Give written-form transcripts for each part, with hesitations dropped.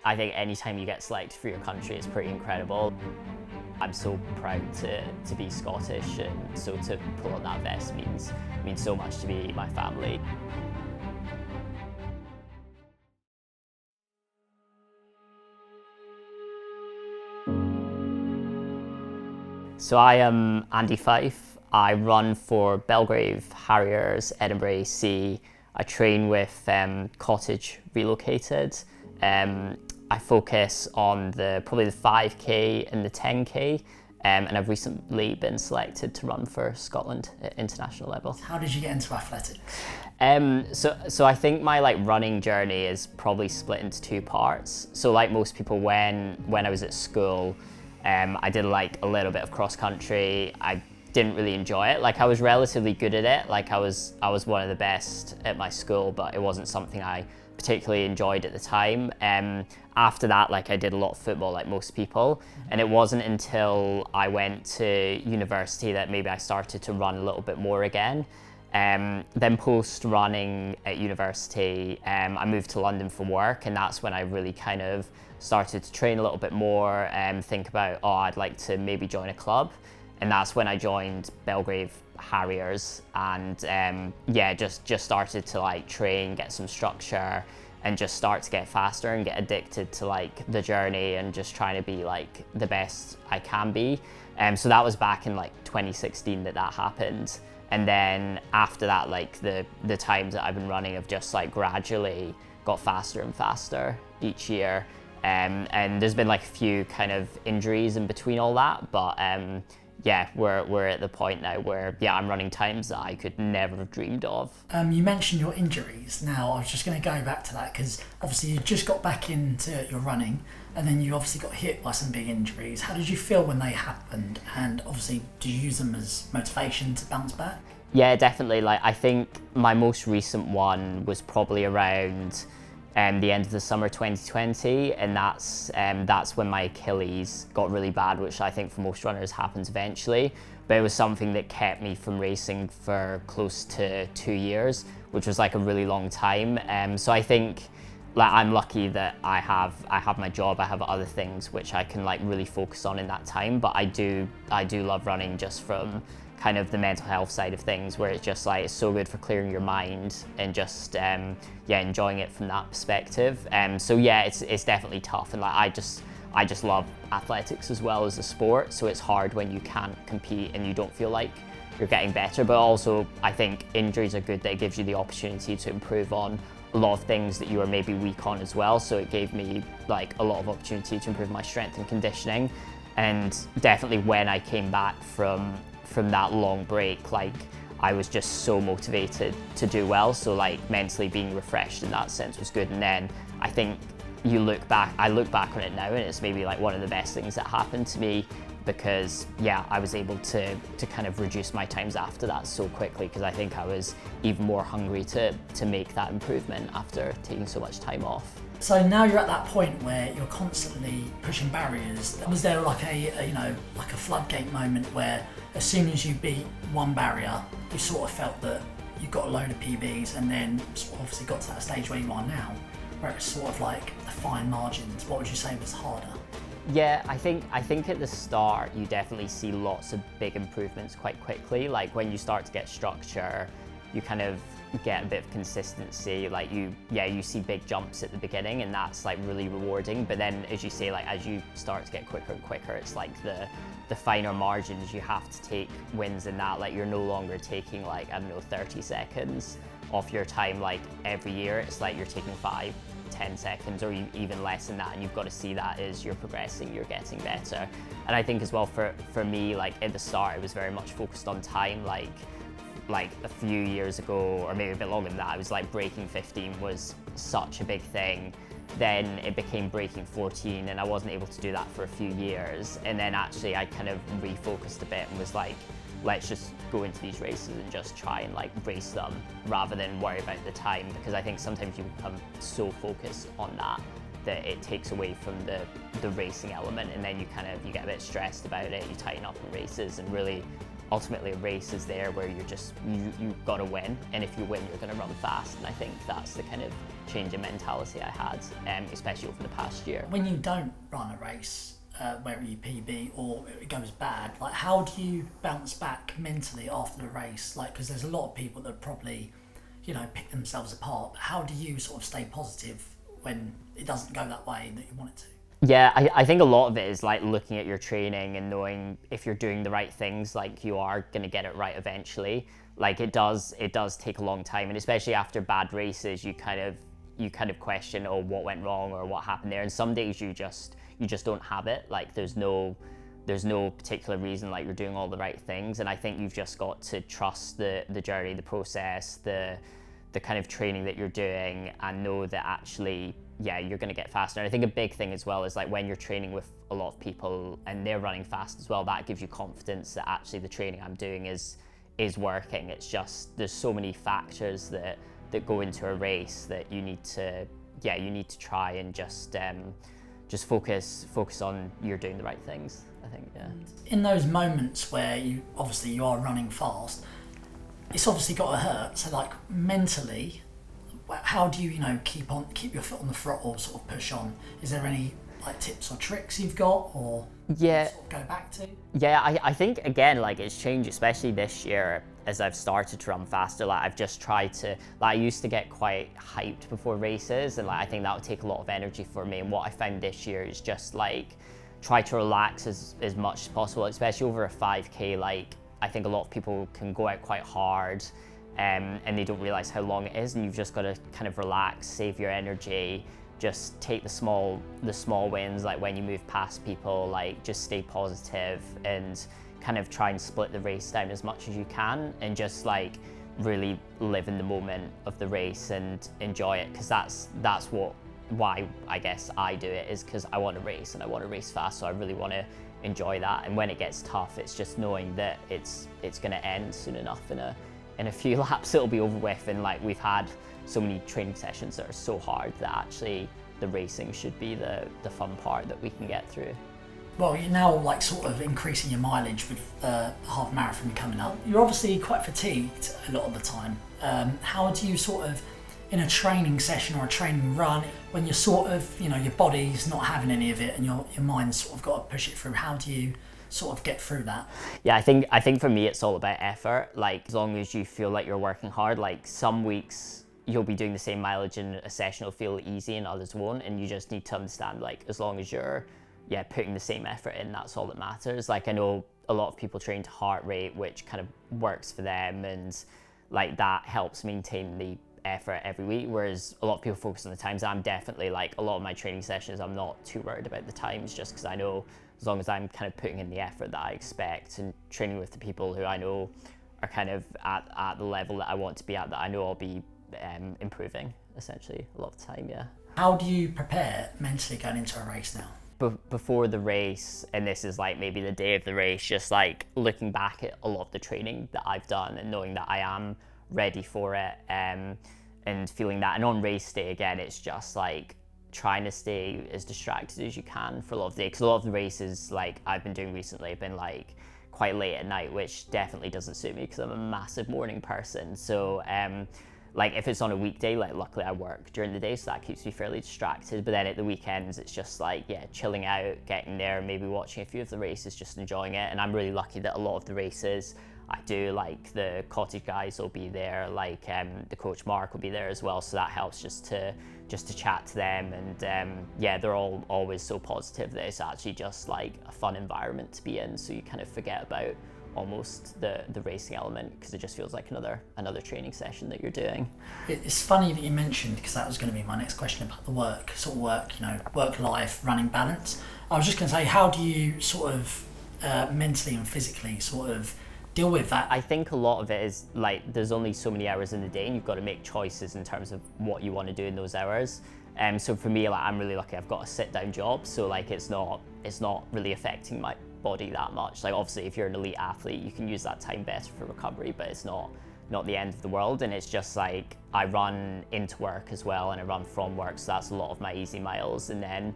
I think anytime you get selected for your country, it's pretty incredible. I'm so proud to be Scottish, and so to pull on that vest means so much to me, my family. So I am Andy Fyfe. I run for Belgrave Harriers, Edinburgh AC. I train with Cottage Relocated. I focus on probably the 5K and the 10K, and I've recently been selected to run for Scotland at international level. How did you get into athletics? So I think my running journey is probably split into two parts. So like most people, when I was at school, I did a little bit of cross country. I didn't really enjoy it. I was relatively good at it. I was one of the best at my school, but it wasn't something I particularly enjoyed at the time. After that, I did a lot of football like most people, and it wasn't until I went to university that maybe I started to run a little bit more again. Then post running at university, I moved to London for work, and that's when I really kind of started to train a little bit more and think about, I'd like to maybe join a club. And that's when I joined Belgrave Harriers, and just started to train, get some structure, and just start to get faster and get addicted to the journey and just trying to be the best I can be. So that was back in 2016 that happened. And then after that, the times that I've been running have just gradually got faster and faster each year. And there's been a few kind of injuries in between all that, but we're at the point now where I'm running times that I could never have dreamed of. You mentioned your injuries. Now I was just going to go back to that, because obviously you just got back into your running, and then you obviously got hit by some big injuries. How did you feel when they happened? And obviously, do you use them as motivation to bounce back? Yeah, definitely. I think my most recent one was probably around the end of the summer 2020, and that's when my Achilles got really bad, which I think for most runners happens eventually. But it was something that kept me from racing for close to 2 years, which was a really long time. So I think I'm lucky that I have my job, I have other things which I can really focus on in that time. But I do love running just from kind of the mental health side of things, where it's just it's so good for clearing your mind and just enjoying it from that perspective. So it's definitely tough, and I just love athletics as well as a sport. So it's hard when you can't compete and you don't feel like you're getting better. But also I think injuries are good, that it gives you the opportunity to improve on a lot of things that you are maybe weak on as well. So it gave me a lot of opportunity to improve my strength and conditioning. And definitely when I came back from that long break, I was just so motivated to do well. So mentally being refreshed in that sense was good. And then I think I look back on it now, and it's maybe one of the best things that happened to me, because I was able to kind of reduce my times after that so quickly, because I think I was even more hungry to make that improvement after taking so much time off. So now you're at that point where you're constantly pushing barriers. Was there a floodgate moment where as soon as you beat one barrier, you sort of felt that you got a load of PBs, and then obviously got to that stage where you are now, where it's sort of the fine margins? What would you say was harder? Yeah, I think at the start you definitely see lots of big improvements quite quickly. When you start to get structure, you kind of get a bit of consistency. You see big jumps at the beginning, and that's really rewarding. But then, as you say, as you start to get quicker and quicker, it's the finer margins. You have to take wins in that. You're no longer taking 30 seconds off your time every year. It's you're taking 5, 10 seconds or even less than that, and you've got to see that as you're progressing, you're getting better. And I think as well for me, at the start, it was very much focused on time. A few years ago, or maybe a bit longer than that, I was breaking 15 was such a big thing. Then it became breaking 14, and I wasn't able to do that for a few years. And then actually I kind of refocused a bit and was let's just go into these races and just try and race them rather than worry about the time, because I think sometimes you become so focused on that it takes away from the racing element, and then you get a bit stressed about it. You tighten up in races, and really ultimately a race is there where you've got to win, and if you win, you're going to run fast. And I think that's the kind of change in mentality I had, especially over the past year. When you don't run a race, whether you PB or it goes bad, like how do you bounce back mentally after the race? Like, because there's a lot of people that probably, pick themselves apart. But how do you sort of stay positive when it doesn't go that way that you want it to? Yeah, I think a lot of it is like looking at your training and knowing if you're doing the right things, like you are going to get it right eventually. Like it does take a long time, and especially after bad races, you kind of question, oh, what went wrong or what happened there. And some days you just don't have it. Like there's no particular reason, like you're doing all the right things. And I think you've just got to trust the journey, the process, the kind of training that you're doing, and know that actually, yeah, you're going to get faster. And I think a big thing as well is like when you're training with a lot of people and they're running fast as well, that gives you confidence that actually the training I'm doing is working. It's just there's so many factors that go into a race that you need to try and just focus on you're doing the right things, I think. Yeah. In those moments where you are running fast, it's obviously got to hurt. So like mentally, how do you keep your foot on the throttle, sort of push on? Is there any like tips or tricks you've got, or yeah, sort of go back to? Yeah, I think again, like it's changed, especially this year as I've started to run faster. Like I've just tried to, like I used to get quite hyped before races, and like I think that would take a lot of energy for me. And what I found this year is just like try to relax as much as possible, especially over a 5K. Like I think a lot of people can go out quite hard, and they don't realize how long it is, and you've just got to kind of relax, save your energy, just take the small wins, like when you move past people, like just stay positive and kind of try and split the race down as much as you can, and just like really live in the moment of the race and enjoy it, because that's why I guess I do it, is because I want to race and I want to race fast, so I really want to enjoy that. And when it gets tough, it's just knowing that it's going to end soon enough. In a few laps it'll be over with, and like we've had so many training sessions that are so hard that actually the racing should be the fun part that we can get through. Well, you're now like sort of increasing your mileage with half marathon coming up. You're obviously quite fatigued a lot of the time. How do you sort of, in a training session or a training run, when you're sort of, your body's not having any of it and your mind's sort of got to push it through, how do you sort of get through that? Yeah, I think for me it's all about effort. Like as long as you feel like you're working hard, like some weeks you'll be doing the same mileage in a session, it'll feel easy and others won't, and you just need to understand, like as long as you're putting the same effort in, that's all that matters. Like I know a lot of people train to heart rate, which kind of works for them, and like that helps maintain the effort every week, whereas a lot of people focus on the times. I'm definitely, like, a lot of my training sessions, I'm not too worried about the times, just because I know as long as I'm kind of putting in the effort that I expect and training with the people who I know are kind of at the level that I want to be at, that I know I'll be improving essentially a lot of the time. Yeah. How do you prepare mentally going into a race now? Before the race, and this is like maybe the day of the race, just like looking back at a lot of the training that I've done and knowing that I am ready for it, and feeling that. And on race day, again, it's just like trying to stay as distracted as you can for a lot of the day, because a lot of the races like I've been doing recently have been like quite late at night, which definitely doesn't suit me because I'm a massive morning person. So like if it's on a weekday, like luckily I work during the day, so that keeps me fairly distracted. But then at the weekends, it's just like, yeah, chilling out, getting there, maybe watching a few of the races, just enjoying it. And I'm really lucky that a lot of the races I do, like the cottage guys will be there, like the coach Mark will be there as well, so that helps just to chat to them. And yeah, they're all always so positive that it's actually just like a fun environment to be in, so you kind of forget about almost the racing element, because it just feels like another training session that you're doing. It's funny that you mentioned, because that was going to be my next question about the work life running balance. I was just going to say, how do you sort of mentally and physically sort of deal with that? I think a lot of it is like there's only so many hours in the day, and you've got to make choices in terms of what you want to do in those hours. So for me, like I'm really lucky, I've got a sit down job, so like it's not really affecting my body that much. Like obviously if you're an elite athlete, you can use that time better for recovery, but it's not not the end of the world. And it's just like, I run into work as well, and I run from work, so that's a lot of my easy miles. And then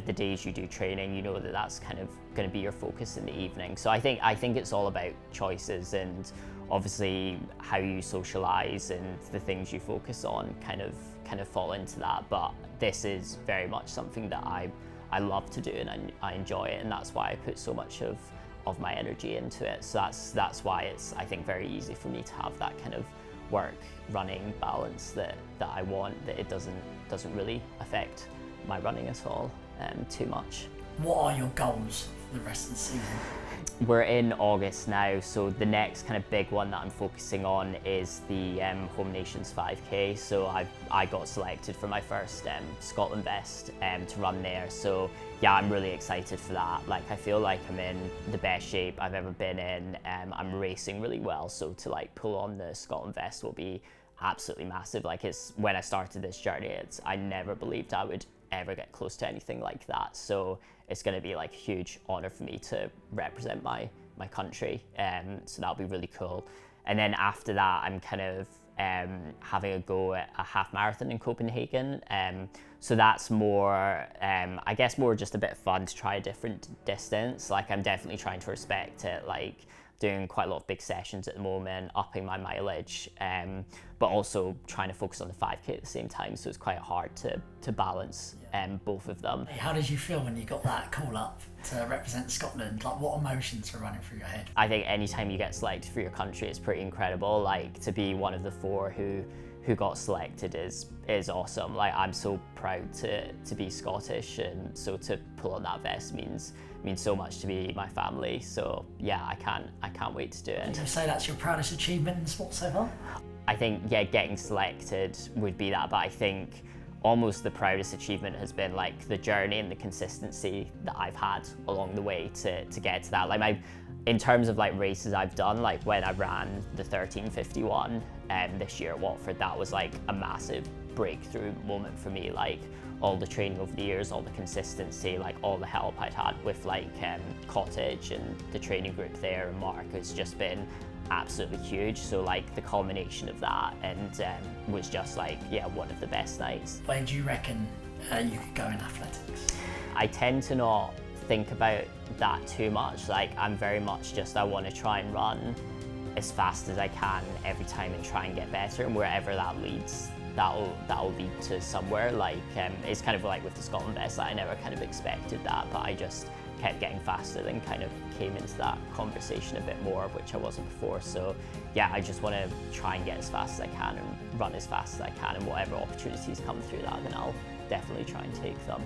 the days you do training, you know that that's kind of going to be your focus in the evening. So I think it's all about choices, and obviously how you socialize and the things you focus on kind of fall into that. But this is very much something that I love to do, and I enjoy it, and that's why I put so much of my energy into it. So that's why it's, I think, very easy for me to have that kind of work running balance that I want, that it doesn't really affect my running at all too much. What are your goals for the rest of the season? We're in August now, so the next kind of big one that I'm focusing on is the Home Nations 5K. So I got selected for my first Scotland Vest to run there. So yeah, I'm really excited for that. Like, I feel like I'm in the best shape I've ever been in. I'm racing really well, so to like pull on the Scotland Vest will be absolutely massive. Like, it's, when I started this journey, I never believed I would ever get close to anything like that. So it's going to be like a huge honor for me to represent my country. So that'll be really cool. And then after that, I'm kind of having a go at a half marathon in Copenhagen. So that's more, I guess, more just a bit of fun to try a different distance. Like, I'm definitely trying to respect it, like doing quite a lot of big sessions at the moment, upping my mileage, but also trying to focus on the 5K at the same time. So it's quite hard to balance both of them. How did you feel when you got that call up to represent Scotland? Like, what emotions were running through your head? I think anytime you get selected for your country, it's pretty incredible. Like, to be one of the 4 who got selected is awesome. Like, I'm so proud to be Scottish, and so to pull on that vest means so much to me, my family. So yeah, I can't wait to do it. Would you say that's your proudest achievement in the sport so far? I think, yeah, getting selected would be that, but I think almost the proudest achievement has been like the journey and the consistency that I've had along the way to get to that. Like, in terms of like races I've done, like when I ran the 13:51 this year at Watford, that was like a massive breakthrough moment for me. Like, all the training over the years, all the consistency, like all the help I'd had with like Cottage and the training group there, and Mark, has just been absolutely huge. So like the culmination of that and was just like, yeah, one of the best nights. Where do you reckon you could go in athletics? I tend to not think about that too much. Like, I'm very much just, I want to try and run as fast as I can every time and try and get better, and wherever that leads, that'll lead to somewhere. Like, it's kind of like with the Scotland Vest, I never kind of expected that, but I just kept getting faster and kind of came into that conversation a bit more, which I wasn't before. So yeah, I just want to try and get as fast as I can and run as fast as I can, and whatever opportunities come through that, then I'll definitely try and take them.